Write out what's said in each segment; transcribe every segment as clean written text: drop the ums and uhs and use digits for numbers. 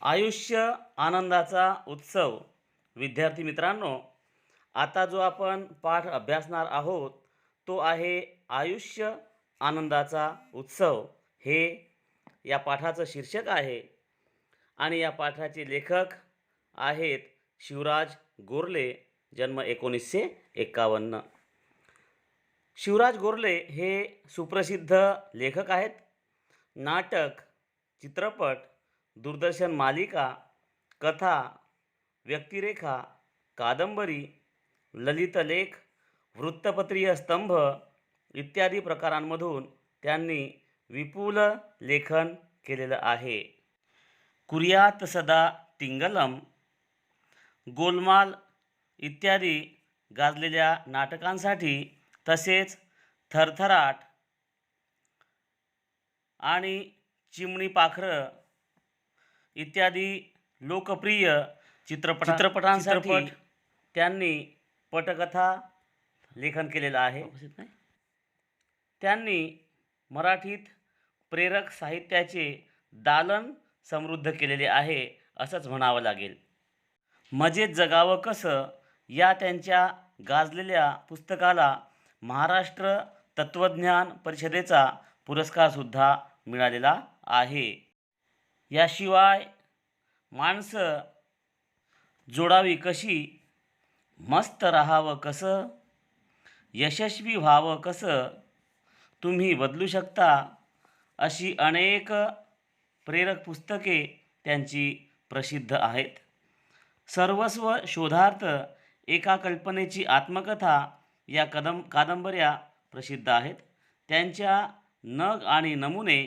आयुष्य आनंदाचा उत्सव. विद्यार्थी मित्रांनो, आता जो आपण पाठ अभ्यासणार आहोत तो आहे आयुष्य आनंदाचा उत्सव. हे या पाठाचं शीर्षक आहे आणि या पाठाचे लेखक आहेत शिवराज गोरले. जन्म 1951. शिवराज गोरले हे सुप्रसिद्ध लेखक आहेत. नाटक, चित्रपट, दूरदर्शन मालिका, कथा, व्यक्तिरेखा, कादंबरी, ललितलेख, वृत्तपत्रीय स्तंभ इत्यादी प्रकारांमधून त्यांनी विपुल लेखन केलेलं आहे. कुर्यात सदा तिंगलम, गोलमाल इत्यादी गाजलेल्या नाटकांसाठी तसेच थरथराट आणि चिमणी पाखरं इत्यादी लोकप्रिय चित्रपटांसाठी त्यांनी पटकथा लेखन केलेलं आहे. त्यांनी मराठीत प्रेरक साहित्याचे दालन समृद्ध केलेले आहे असंच म्हणावं लागेल. मजेत जगावं कसं या त्यांच्या गाजलेल्या पुस्तकाला महाराष्ट्र तत्त्वज्ञान परिषदेचा पुरस्कारसुद्धा मिळालेला आहे. याशिवाय माणसं जोडावी कशी, मस्त राहावं कसं, यशस्वी व्हावं कसं, तुम्ही बदलू शकता अशी अनेक प्रेरक पुस्तके त्यांची प्रसिद्ध आहेत. सर्वस्व शोधार्थ एका कल्पनेची आत्मकथा या कादंबऱ्या प्रसिद्ध आहेत. त्यांच्या नग आणि नमुने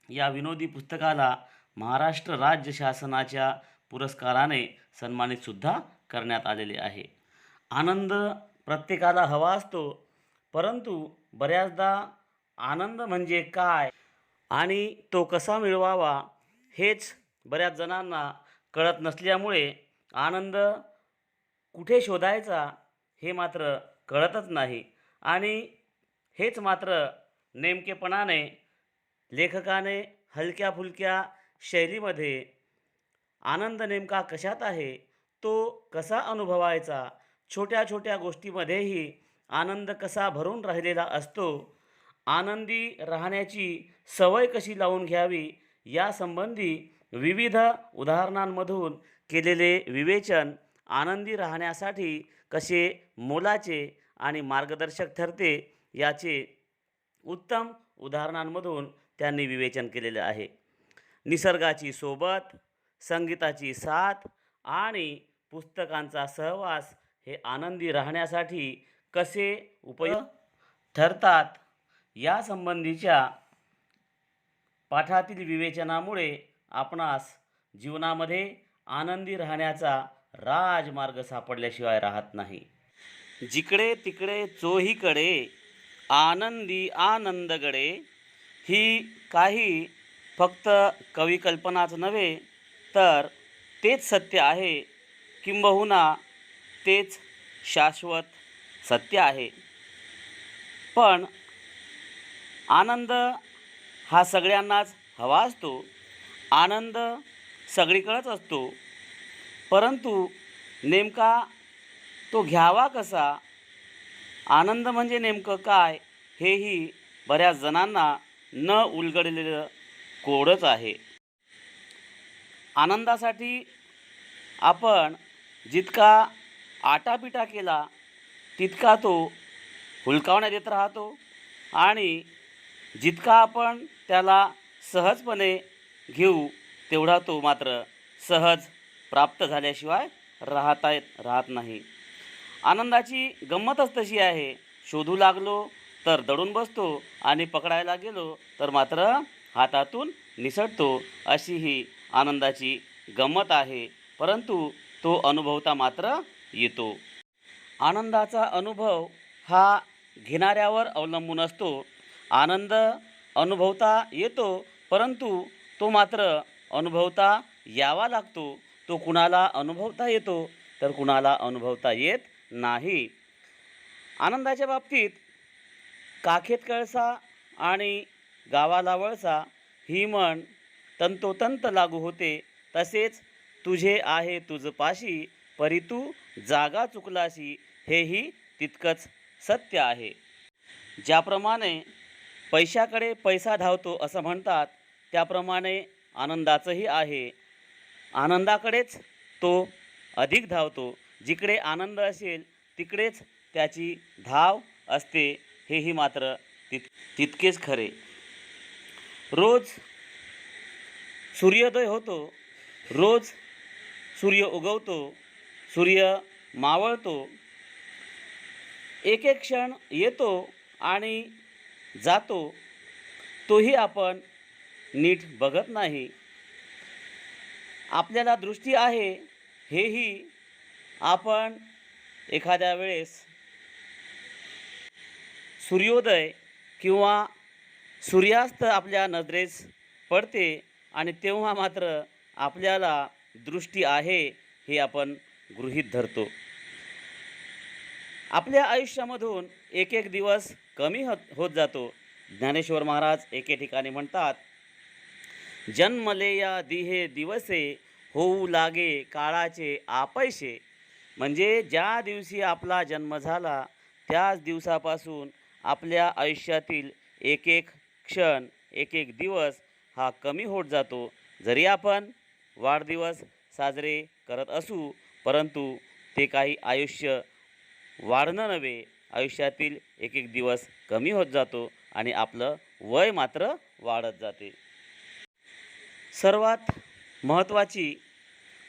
या विनोदी पुस्तकाला महाराष्ट्र राज्य शासनाच्या पुरस्काराने सन्मानितसुद्धा करण्यात आलेले आहे. आनंद प्रत्येकाला हवा असतो, परंतु बऱ्याचदा आनंद म्हणजे काय आणि तो कसा मिळवावा हेच बऱ्याच जणांना कळत नसल्यामुळे आनंद कुठे शोधायचा हे मात्र कळतच नाही. आणि हेच मात्र नेमकेपणाने लेखकाने हलक्या फुलक्या शैलीमध्ये आनंद नेमका कशात आहे, तो कसा अनुभवायचा, छोट्या छोट्या गोष्टीमध्येही आनंद कसा भरून राहिलेला असतो, आनंदी राहण्याची सवय कशी लावून घ्यावी यासंबंधी विविध उदाहरणांमधून केलेले विवेचन आनंदी राहण्यासाठी कसे मोलाचे आणि मार्गदर्शक ठरते याचे उत्तम उदाहरणांमधून त्यांनी विवेचन केलेले आहे. निसर्गाची सोबत, संगीताची साथ आणि पुस्तकांचा सहवास हे आनंदी राहण्यासाठी कसे उपयुक्त ठरतात यासंबंधीच्या पाठातील विवेचनामुळे आपणास जीवनामध्ये आनंदी राहण्याचा राजमार्ग सापडल्याशिवाय राहत नाही. जिकडे तिकडे चोहीकडे आनंदी आनंदगडे ही काही फक्त कविकल्पनाच नव्हे, तर तेच सत्य आहे, किंबहुना तेच शाश्वत सत्य आहे. पण आनंद हा सगळ्यांनाच हवा असतो, आनंद सगळीकडेच असतो, परंतु नेमका तो घ्यावा कसा, आनंद म्हणजे नेमकं काय हेही बऱ्याच जणांना न उलगडलेलं कोडच आहे. आनंदासाठी आपण जितका आटापिटा केला तितका तो हुलकावण्यात येत राहतो आणि जितका आपण त्याला सहजपणे घेऊ तेवढा तो मात्र सहज प्राप्त झाल्याशिवाय राहत नाही. आनंदाची गंमतच तशी आहे, शोधू लागलो तर दडून बसतो आणि पकडायला गेलो तर मात्र हातातून निसटतो. अशी ही आनंदाची गंमत आहे, परंतु तो अनुभवता मात्र येतो. आनंदाचा अनुभव हा घेणाऱ्यावर अवलंबून असतो. आनंद अनुभवता येतो, परंतु तो मात्र अनुभवता यावा लागतो. तो कुणाला अनुभवता येतो तर कुणाला अनुभवता येत नाही. आनंदाच्या बाबतीत काखेत कळसा आणि गावाला वळसा ही म्हण तंतोतंत लागू होते. तसेच तुझे आहे तुझ पाशी, परी तू जागा चुकलाशी, हेही तितकंच सत्य आहे. ज्याप्रमाणे पैशाकडे पैसा धावतो असं म्हणतात, त्याप्रमाणे आनंदाचंही आहे. आनंदाकडेच तो अधिक धावतो. जिकडे आनंद असेल तिकडेच त्याची धाव असते, हेही मात्र तितकेच खरे. रोज सूर्योदय होतो, रोज सूर्य उगवतो, सूर्य मावळतो. एक एक क्षण येतो आणि जातो, तोही आपण नीट बघत नाही. आपल्याला दृष्टी आहे हेही आपण एखाद्या वेळेस सूर्योदय किंवा सूर्यास्त आपल्या नजरेस पडते आणि तेव्हा मात्र आपल्याला दृष्टी आहे हे आपण गृहीत धरतो. आपल्या आयुष्यामधून एक एक दिवस कमी होत जातो. ज्ञानेश्वर महाराज एके ठिकाणी म्हणतात, जन्मले या दिहे दिवसे, होऊ लागे काळाचे आपैसे. म्हणजे ज्या दिवशी आपला जन्म झाला त्याच दिवसापासून आपल्या आयुष्यातील एक एक क्षण, एक एक दिवस हा कमी होत जातो. जरी आपण वाढदिवस साजरे करत असू, परंतु ते काही आयुष्य वाढणं नव्हे, आयुष्यातील एक एक दिवस कमी होत जातो आणि आपलं वय मात्र वाढत जाते. सर्वात महत्त्वाची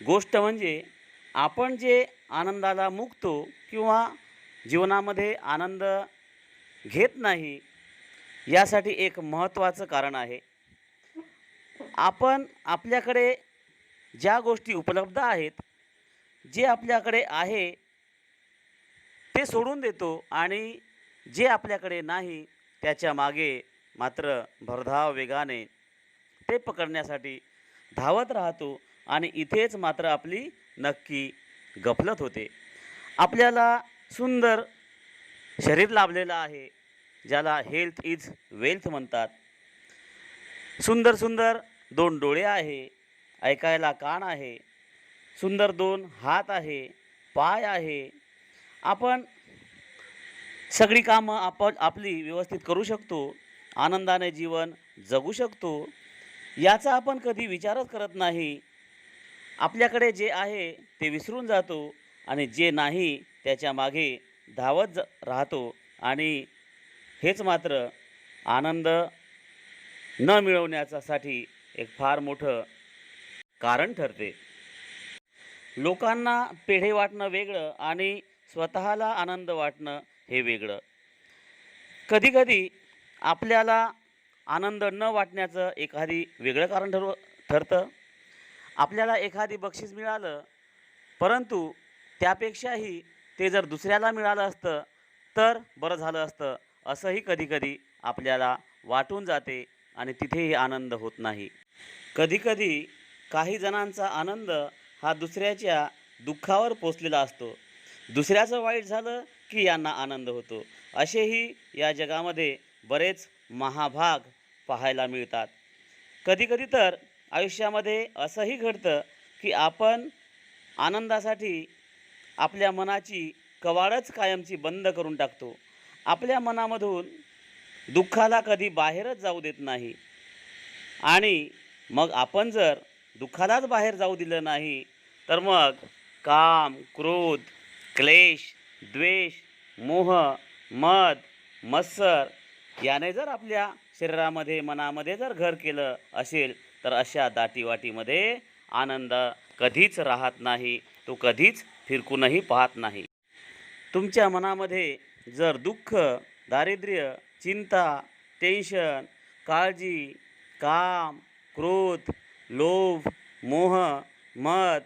गोष्ट म्हणजे आपण जे आनंदाला मुकतो किंवा जीवनामध्ये आनंद घेत नाही, यासाठी एक महत्त्वाचं कारण आहे. आपण आपल्याकडे ज्या गोष्टी उपलब्ध आहेत, जे आपल्याकडे आहे ते सोडून देतो आणि जे आपल्याकडे नाही त्याच्या मागे मात्र भरधाव वेगाने ते पकडण्यासाठी धावत राहतो आणि इथेच मात्र आपली नक्की गफलत होते. आपल्याला सुंदर शरीर लाभलेलं आहे, ज्याला हेल्थ इज वेल्थ म्हणतात. सुंदर सुंदर 2 डोळे आहे, ऐकायला कान आहे, सुंदर 2 हात आहे, पाय आहे. आपण सगळी कामं आपली व्यवस्थित करू शकतो, आनंदाने जीवन जगू शकतो. याचा आपण कधी विचारच करत नाही. आपल्याकडे जे आहे ते विसरून जातो आणि जे नाही त्याच्या मागे धावत राहतो आणि हेच मात्र आनंद न मिळवण्यासाठी एक फार मोठं कारण ठरते. लोकांना पेढे वाटणं वेगळं आणि स्वतःला आनंद वाटणं हे वेगळं. कधीकधी आपल्याला आनंद न वाटण्याचं एखादी वेगळं कारण ठरतं. आपल्याला एखादी बक्षीस मिळालं, परंतु त्यापेक्षाही ते जर दुसऱ्याला मिळालं असतं तर बरं झालं असतं, असंही कधीकधी आपल्याला वाटून जाते आणि तिथेही आनंद होत नाही. कधीकधी काही जणांचा आनंद हा दुसऱ्याच्या दुःखावर पोचलेला असतो. दुसऱ्याचं वाईट झालं की यांना आनंद होतो. असेही या जगामध्ये बरेच महाभाग पाहायला मिळतात. कधीकधी तर आयुष्यामध्ये असंही घडतं की आपण आनंदासाठी आपल्या मनाची कवाडच कायमची बंद करून टाकतो. आपल्या मनामधून दुःखाला कधी बाहेरच जाऊ देत नाही आणि मग आपण जर दुःखालाच बाहेर जाऊ दिलं नाही तर मग काम, क्रोध, क्लेश, द्वेष, मोह, मद, मत्सर याने जर आपल्या शरीरामध्ये, मनामध्ये जर घर केलं असेल तर अशा दाटीवाटीमध्ये आनंद कधीच राहत नाही, तो कधीच फिरकूनही पाहत नाही. तुमच्या मनामध्ये जर दुःख, दारिद्र्य, चिंता, टेन्शन, काळजी, काम, क्रोध, लोभ, मोह, मद,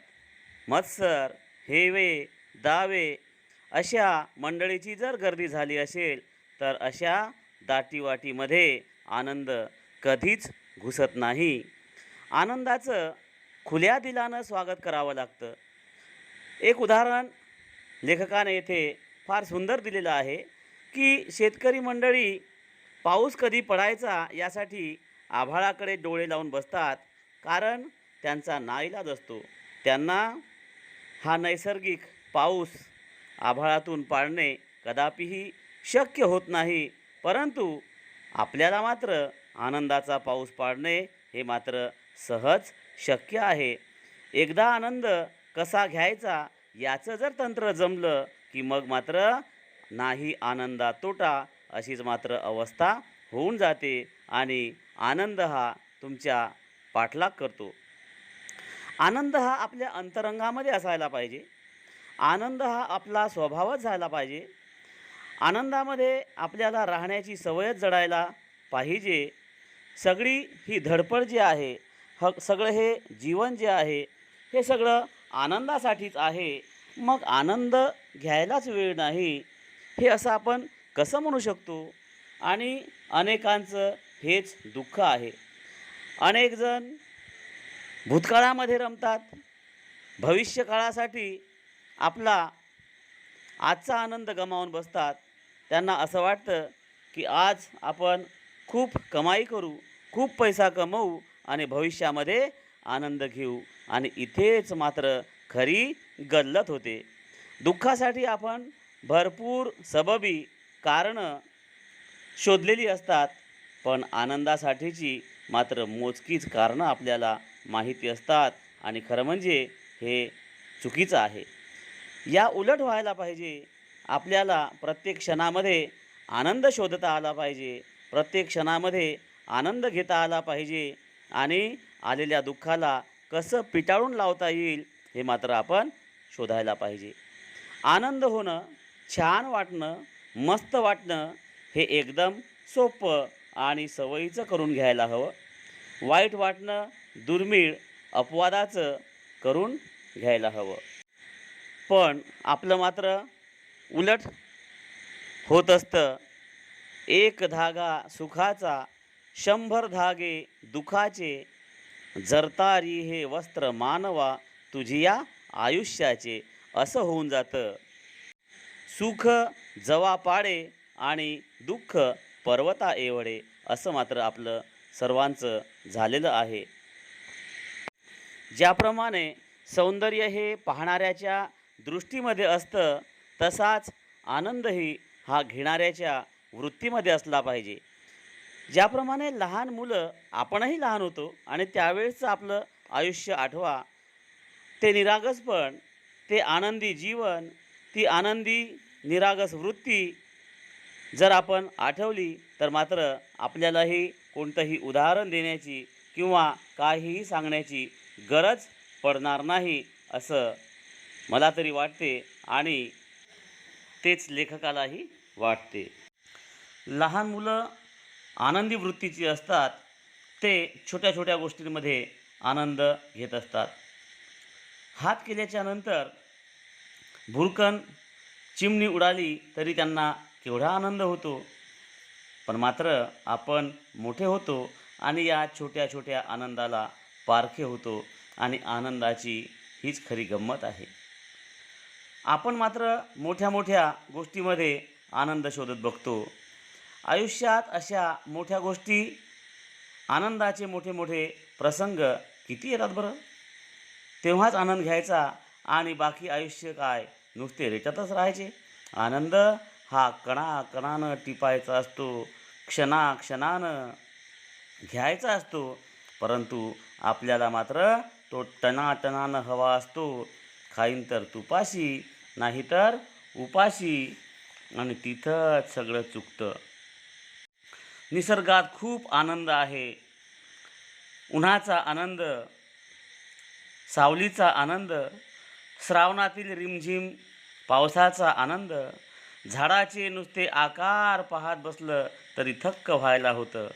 मत्सर, हेवे, दावे अशा मंडळीची जर गर्दी झाली असेल तर अशा दाटीवाटीमध्ये आनंद कधीच घुसत नाही. आनंदाचं खुल्या दिलानं स्वागत करावं लागतं. एक उदाहरण लेखकाने येथे फार सुंदर दिलेलं आहे की शेतकरी मंडळी पाऊस कधी पडायचा यासाठी आभाळाकडे डोळे लावून बसतात, कारण त्यांचा नाईलाज असतो. त्यांना हा नैसर्गिक पाऊस आभाळातून पाडणे कदापिही शक्य होत नाही, परंतु आपल्याला मात्र आनंदाचा पाऊस पाडणे हे मात्र सहज शक्य आहे. एकदा आनंद कसा घ्यायचा याचं जर तंत्र जमलं की मग मात्र नाही आनंदात तोटा अशीच मात्र अवस्था होऊन जाते आणि आनंद हा तुमच्या पाठलाग करतो. आनंद हा आपल्या अंतरंगामध्ये असायला पाहिजे. आनंद हा आपला स्वभावच झाला पाहिजे. आनंदामध्ये आपल्याला राहण्याची सवयच जडायला पाहिजे. सगळी ही धडपड जी आहे, सगळं हे जीवन जे आहे हे सगळं आनंदासाठीच आहे. मग आनंद घ्यायलाच वेळ नाही हे असं आपण कसं म्हणू शकतो? आणि अनेकांचं हेच दुःख आहे. अनेकजण भूतकाळामध्ये रमतात, भविष्यकाळासाठी आपला आजचा आनंद गमावून बसतात. त्यांना असं वाटतं की आज आपण खूप कमाई करू, खूप पैसा कमवू आणि भविष्यामध्ये आनंद घेऊ, आणि इथेच मात्र खरी गल्लत होते. दुःखासाठी आपण भरपूर सबबी कारणं शोधलेली असतात, पण आनंदासाठीची मात्र मोजकीच कारणं आपल्याला माहिती असतात, आणि खरं म्हणजे हे चुकीचं आहे. या उलट व्हायला पाहिजे. आपल्याला प्रत्येक क्षणामध्ये आनंद शोधता आला पाहिजे, प्रत्येक क्षणामध्ये आनंद घेता आला पाहिजे, आणि आलेल्या दुःखाला कसं पिटाळून लावता येईल हे मात्र आपण शोधायला पाहिजे. आनंद होणं, छान वाटणं, मस्त वाटणं हे एकदम सोपं आणि सवयीचं करून घ्यायला हवं. वाईट वाटणं दुर्मिळ, अपवादाचं करून घ्यायला हवं. पण आपलं मात्र उलट होत असतं. एक धागा सुखाचा, 100 धागे दुखाचे, जरतारी हे वस्त्र मानवा तुझिया आयुष्याचे, असं होऊन जातं. सुख जवा पाडे आणि दुःख पर्वता एवढे, असं मात्र आपलं सर्वांचं झालेलं आहे. ज्याप्रमाणे सौंदर्य हे पाहणाऱ्याच्या दृष्टीमध्ये असतं, तसाच आनंदही हा घेणाऱ्याच्या वृत्तीमध्ये असला पाहिजे. ज्याप्रमाणे लहान मुलं, आपणही लहान होतो आणि त्यावेळेसचं आपलं आयुष्य आठवा. ते निरागसपण, ते आनंदी जीवन, ती आनंदी निरागस वृत्ती जर आपण आठवली तर मात्र आपल्यालाही कोणतंही उदाहरण देण्याची किंवा काहीही सांगण्याची गरज पडणार नाही, असं मला तरी वाटते, आणि तेच लेखकालाही वाटते. लहान मुलं आनंदी वृत्तीची असतात. ते छोट्या छोट्या गोष्टींमध्ये आनंद घेत असतात. हात केल्याच्या नंतर भुरकन चिमणी उडाली तरी त्यांना केवढा आनंद होतो. पण मात्र आपण मोठे होतो आणि या छोट्या छोट्या आनंदाला पारखे होतो, आणि आनंदाची हीच खरी गंमत आहे. आपण मात्र मोठ्या मोठ्या गोष्टीमध्ये आनंद शोधत बघतो. आयुष्यात अशा मोठ्या गोष्टी, आनंदाचे मोठे मोठे प्रसंग किती येतात बरं. तेव्हाच आनंद घ्यायचा आणि बाकी आयुष्य काय नुसते रेटतच राहायचे. आनंद हा कणाकणानं टिपायचा असतो, क्षणाक्षणानं घ्यायचा असतो, परंतु आपल्याला मात्र तो टनाटनानं हवा असतो. खाईन तर तुपाशी, नाहीतर उपाशी, आणि तिथंच सगळं चुकतं. निसर्गात खूप आनंद आहे. उन्हाचा आनंद, सावलीचा आनंद, श्रावणातील रिमझिम पावसाचा आनंद, झाडाचे नुसते आकार पाहत बसलं तरी थक्क व्हायला होतं.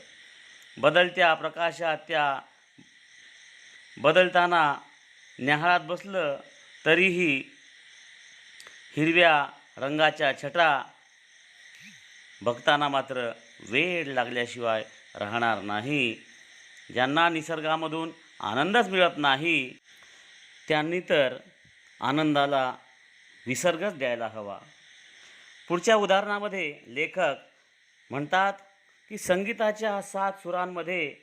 बदलत्या प्रकाशात त्या बदलताना न्याहाळत बसलं तरीही हिरव्या रंगाच्या छटा बघताना मात्र वेड लागल्याशिवाय राहणार नाही. ज्यांना निसर्गामधून आनंदच मिळत नाही त्यांनी तर आनंदाला विसर्गच द्यायला हवा. पुढच्या उदाहरणामध्ये लेखक म्हणतात की संगीताच्या 7 सुरांमध्ये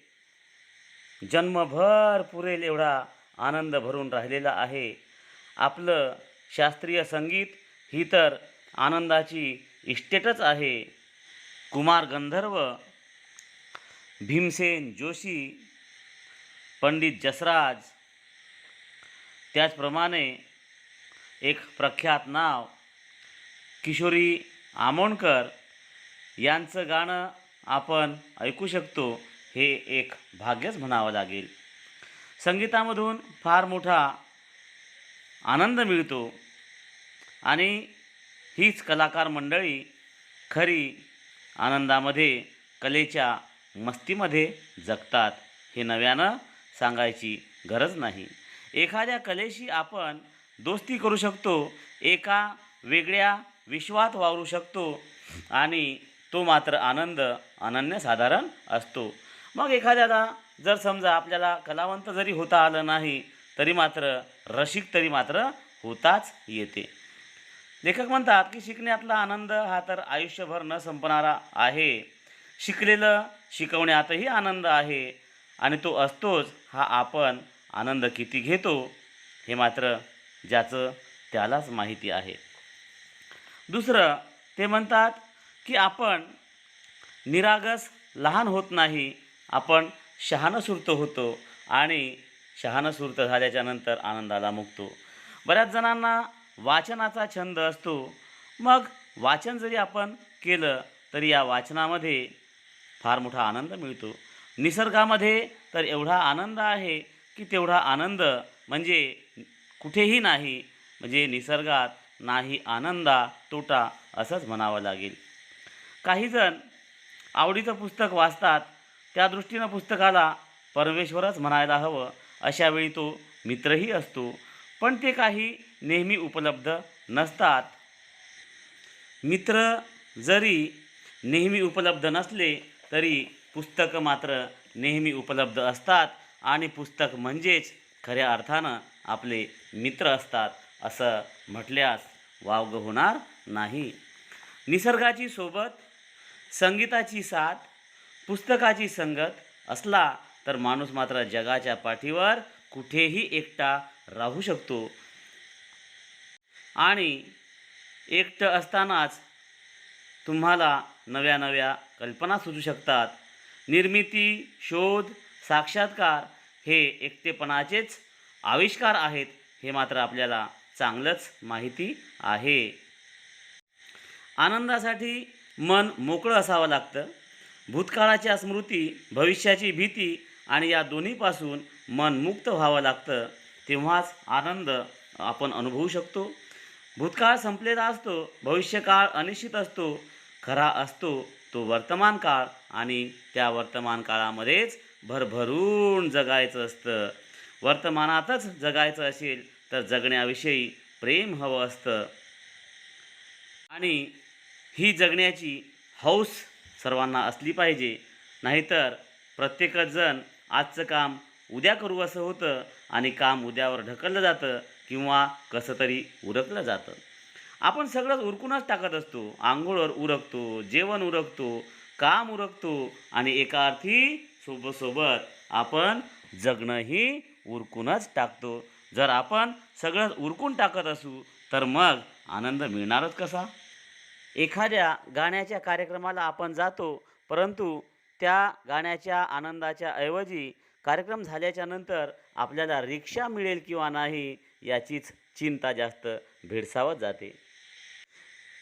जन्मभर पुरेल एवढा आनंद भरून राहिलेला आहे. आपलं शास्त्रीय संगीत ही तर आनंदाची इस्टेटच आहे. कुमार गंधर्व, भीमसेन जोशी, पंडित जसराज, त्याचप्रमाणे एक प्रख्यात नाव किशोरी आमोणकर यांचं गाणं आपण ऐकू शकतो. हे एक भाग्यच म्हणावं लागेल. संगीतामधून फार मोठा आनंद मिळतो आणि हीच कलाकार मंडळी खरी आनंदामध्ये, कलेच्या मस्तीमध्ये जगतात. हे नव्यानं सांगायची गरज नाही. एखाद्या कलेशी आपण दोस्ती करू शकतो, एका वेगळ्या विश्वात वावरू शकतो आणि तो मात्र आनंद अनन्यसाधारण असतो. मग एखाद्याला जर समजा आपल्याला कलावंत जरी होता आलं नाही तरी मात्र रसिक तरी मात्र होताच येते. लेखक म्हणतात की शिकण्यातला आनंद हा तर आयुष्यभर न संपणारा आहे. शिकलेलं शिकवण्यातही आनंद आहे आणि तो असतोच. हा आपण आनंद किती घेतो हे मात्र ज्याचं त्यालाच माहिती आहे. दुसरं ते म्हणतात की आपण निरागस लहान होत नाही, आपण शहाणसूर्त होतो आणि शहाणसूर्त झाल्याच्या नंतर आनंदाला मुक्तो. बऱ्याच जणांना वाचनाचा छंद असतो. मग वाचन जरी आपण केलं तरी या वाचनामध्ये फार मोठा आनंद मिळतो. निसर्गामध्ये तर एवढा आनंद आहे की तेवढा आनंद म्हणजे कुठेही नाही. म्हणजे निसर्गात नाही आनंदा तोटा असंच म्हणावं लागेल. काहीजण आवडीचं पुस्तक वाचतात, त्या दृष्टीनं पुस्तकाला परमेश्वरच म्हणायला हवं. अशावेळी तो मित्रही असतो, पण ते काही नेहमी उपलब्ध नसतात. मित्र जरी नेहमी उपलब्ध नसले तरी पुस्तकं मात्र नेहमी उपलब्ध असतात आणि पुस्तक म्हणजेच खऱ्या अर्थानं आपले मित्र असतात असं म्हटल्यास वावगं होणार नाही. निसर्गाची सोबत, संगीताची साथ, पुस्तकाची संगत असला तर माणूस मात्र जगाच्या पाठीवर कुठेही एकटा राहू शकतो. आणि एकटं असतानाच तुम्हाला नव्या नव्या कल्पना सुचू शकतात. निर्मिती, शोध, साक्षात्कार हे एकटेपणाचेच आविष्कार आहेत हे मात्र आपल्याला चांगलंच माहिती आहे. आनंदासाठी मन मोकळं असावं लागतं. भूतकाळाच्या स्मृती, भविष्याची भीती आणि या दोन्हीपासून मन मुक्त व्हावं लागतं. तेव्हाच आनंद आपण अनुभवू शकतो. भूतकाळ संपलेला असतो, भविष्यकाळ अनिश्चित असतो. खरा असतो तो वर्तमान काळ आणि त्या वर्तमान काळामध्येच भरभरून जगायचं असतं. वर्तमानातच जगायचं असेल तर जगण्याविषयी प्रेम हवं असतं आणि ही जगण्याची हौस सर्वांना असली पाहिजे. नाहीतर प्रत्येकच जण आजचं काम उद्या करू असं होतं आणि काम उद्यावर ढकललं जातं किंवा कसं तरी उरकलं जातं. आपण सगळंच उरकूनच टाकत असतो. आंघोळवर उरकतो, जेवण उरकतो, काम उरकतो आणि एका अर्थी सोबत आपण जगणंही उरकूनच टाकतो. जर आपण सगळं उरकून टाकत असू तर मग आनंद मिळणारच कसा? एखाद्या गाण्याच्या कार्यक्रमाला आपण जातो, परंतु त्या गाण्याच्या आनंदाच्या ऐवजी कार्यक्रम झाल्याच्या नंतर आपल्याला रिक्षा मिळेल किंवा नाही याचीच चिंता जास्त भेडसावत जाते.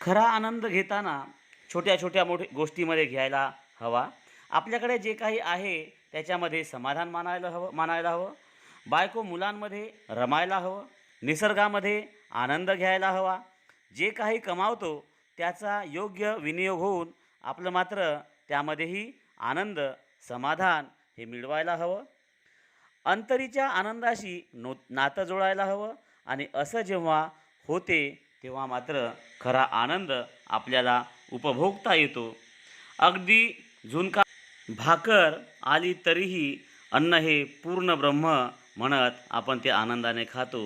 खरा आनंद घेताना छोट्या छोट्या गोष्टीमध्ये घ्यायला हवा. आपल्याकडे जे काही आहे त्याच्यामध्ये समाधान मानायला हवं. बायको मुलांमध्ये रमायला हवं. निसर्गामध्ये आनंद घ्यायला हवा. जे काही कमावतो त्याचा योग्य विनियोग होऊन आपलं मात्र त्यामध्येही आनंद, समाधान हे मिळवायला हवं. अंतरीच्या आनंदाशी नातं जोडायला हवं आणि असं जेव्हा होते तेव्हा मात्र खरा आनंद आपल्याला उपभोगता येतो. अगदी झुणका भाकर आली तरीही अन्न हे पूर्ण ब्रह्म म्हणत आपण ते आनंदाने खातो.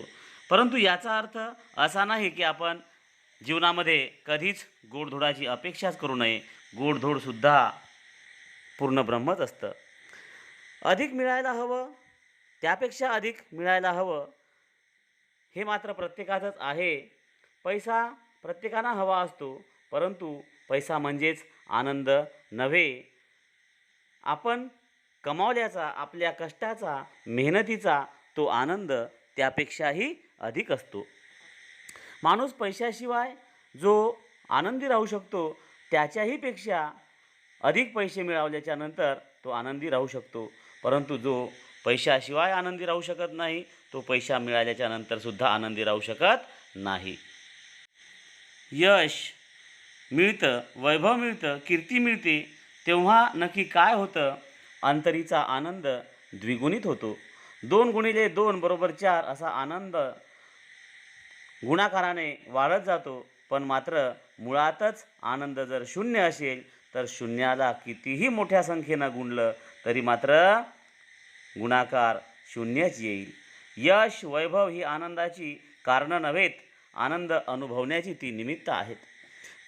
परंतु याचा अर्थ असा नाही की आपण जीवनामध्ये कधीच गोडधोडाची अपेक्षाच करू नये. गोडधोडसुद्धा पूर्ण ब्रह्मच असतं. अधिक मिळायला हवं त्यापेक्षा अधिक मिळायला हवं हे मात्र प्रत्येकाचंच आहे. पैसा प्रत्येकांना हवा असतो, परंतु पैसा म्हणजेच आनंद नव्हे. आपण कमावल्याचा, आपल्या कष्टाचा, मेहनतीचा तो आनंद त्यापेक्षाही अधिक असतो. माणूस पैशाशिवाय जो आनंदी राहू शकतो, त्याच्याही पेक्षा अधिक पैसे मिळवल्याच्या नंतर तो आनंदी राहू शकतो. परंतु जो पैशाशिवाय आनंदी राहू शकत नाही, तो पैसा मिळाल्याच्या नंतरसुद्धा आनंदी राहू शकत नाही. यश मिळतं, वैभव मिळतं, कीर्ती मिळते, तेव्हा नक्की काय होतं? अंतरीचा आनंद द्विगुणित होतो. 2 गुणिले 2 बरोबर 4 असा आनंद गुणाकाराने वाढत जातो. पण मात्र मुळातच आनंद जर शून्य असेल, तर शून्याला कितीही मोठ्या संख्येनं गुणलं तरी मात्र गुणाकार शून्यच येईल. यश, वैभव ही आनंदाची कारणं नव्हेत, आनंद अनुभवण्याची ती निमित्त आहेत.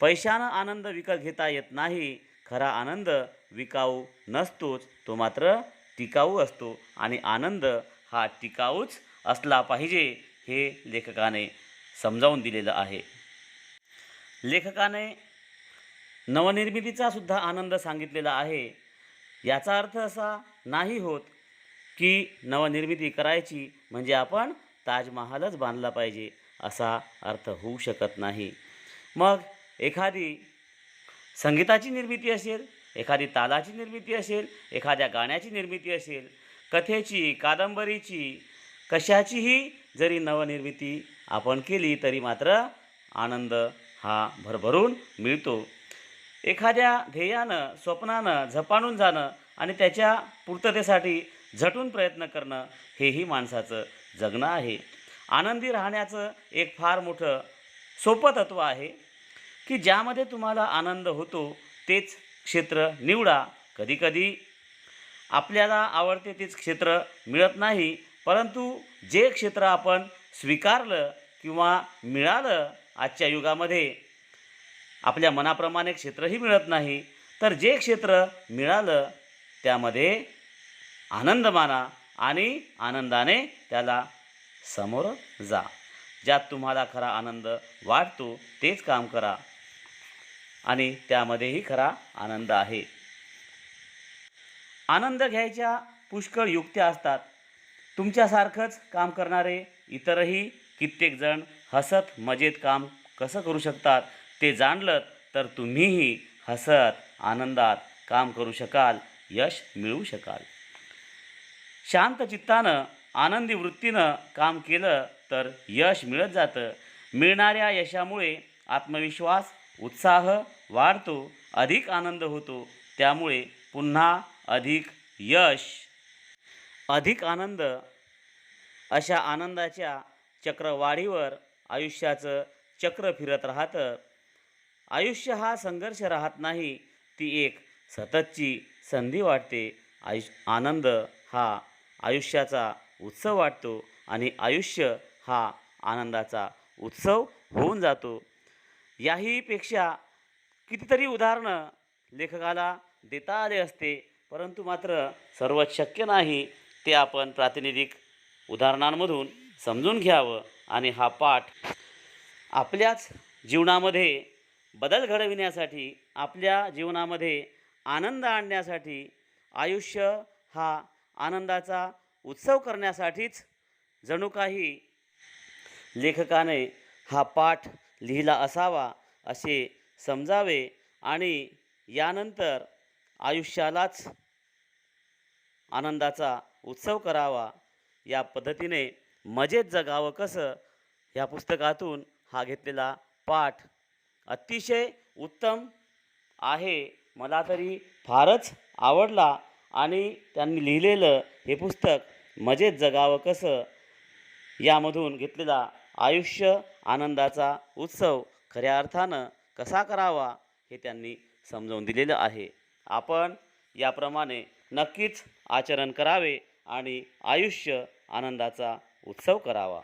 पैशानं आनंद विकत घेता येत नाही. खरा आनंद विकाऊ नसतोच, तो मात्र टिकाऊ असतो आणि आनंद हा टिकाऊच असला पाहिजे, हे लेखकाने समजावून दिलेलं आहे. लेखकाने नवनिर्मितीचा सुद्धा आनंद सांगितलेला आहे. याचा अर्थ असा नाही होत की नवनिर्मिती करायची म्हणजे आपण ताजमहालच बांधला पाहिजे, असा अर्थ होऊ शकत नाही. मग एखादी संगीताची निर्मिती असेल, एखादी तालाची निर्मिती असेल, एखाद्या गाण्याची निर्मिती असेल, कथेची, कादंबरीची, कशाचीही जरी नवनिर्मिती आपण केली तरी मात्र आनंद हा भरभरून मिळतो. एखाद्या ध्येयानं, स्वप्नानं झपाणून जाणं आणि त्याच्या पूर्ततेसाठी झटून प्रयत्न करणं, हेही माणसाचं जगणं आहे. आनंदी राहण्याचं एक फार मोठं सोपं तत्त्व आहे की ज्यामध्ये तुम्हाला आनंद होतो तेच क्षेत्र निवडा. कधीकधी आपल्याला आवडते तेच क्षेत्र मिळत नाही, परंतु जे क्षेत्र आपण स्वीकारलं किंवा मिळालं, आजच्या युगामध्ये आपल्या मनाप्रमाणे क्षेत्रही मिळत नाही, तर जे क्षेत्र मिळालं त्यामध्ये आनंद माना आणि आनंदाने त्याला समोर जा. ज्यात तुम्हाला खरा आनंद वाटतो तेच काम करा आणि त्यामध्येही खरा आनंद आहे. आनंद घ्यायच्या पुष्कळ युक्त्या असतात. तुमच्यासारखंच काम करणारे इतरही कित्येक जण हसत मजेत काम कसं करू शकतात ते जाणलं तर तुम्हीही हसत आनंदात काम करू शकाल, यश मिळवू शकाल. शांत चित्तानं, आनंदी वृत्तीनं काम केलं तर यश मिळत जातं. मिळणाऱ्या यशामुळे आत्मविश्वास, उत्साह वाढतो, अधिक आनंद होतो. त्यामुळे पुन्हा अधिक यश, अधिक आनंद, अशा आनंदाच्या चक्रवाढीवर आयुष्याचं चक्र फिरत राहतं. आयुष्य हा संघर्ष राहत नाही, ती एक सततची संधी वाटते. आनंद हा आयुष्याचा उत्सव वाटतो आणि आयुष्य हा आनंदाचा उत्सव होऊन जातो. याहीपेक्षा कितीतरी उदाहरणं लेखकाला देता आले असते, परंतु मात्र सर्वच शक्य नाही. ते आपण प्रातिनिधिक उदाहरणांमधून समजून घ्यावं आणि हा पाठ आपल्याच जीवनामध्ये बदल घडविण्यासाठी, आपल्या जीवनामध्ये आनंद आणण्यासाठी, आयुष्य हा आनंदाचा उत्सव करण्यासाठीच जणू काही लेखकाने हा पाठ लिहिला असावा असे समजावे आणि यानंतर आयुष्यालाच आनंदाचा उत्सव करावा. या पद्धतीने मजेत जगावं कसं, ह्या पुस्तकातून हा घेतलेला पाठ अतिशय उत्तम आहे. मला तरी फारच आवडला आणि त्यांनी लिहिलेलं हे पुस्तक मजेत जगावं कसं, यामधून घेतलेला आयुष्य आनंदाचा उत्सव खऱ्या अर्थानं कसा करावा हे त्यांनी समजावून दिलेलं आहे. आपण याप्रमाणे नक्कीच आचरण करावे आणि आयुष्य आनंदाचा उत्सव करावा.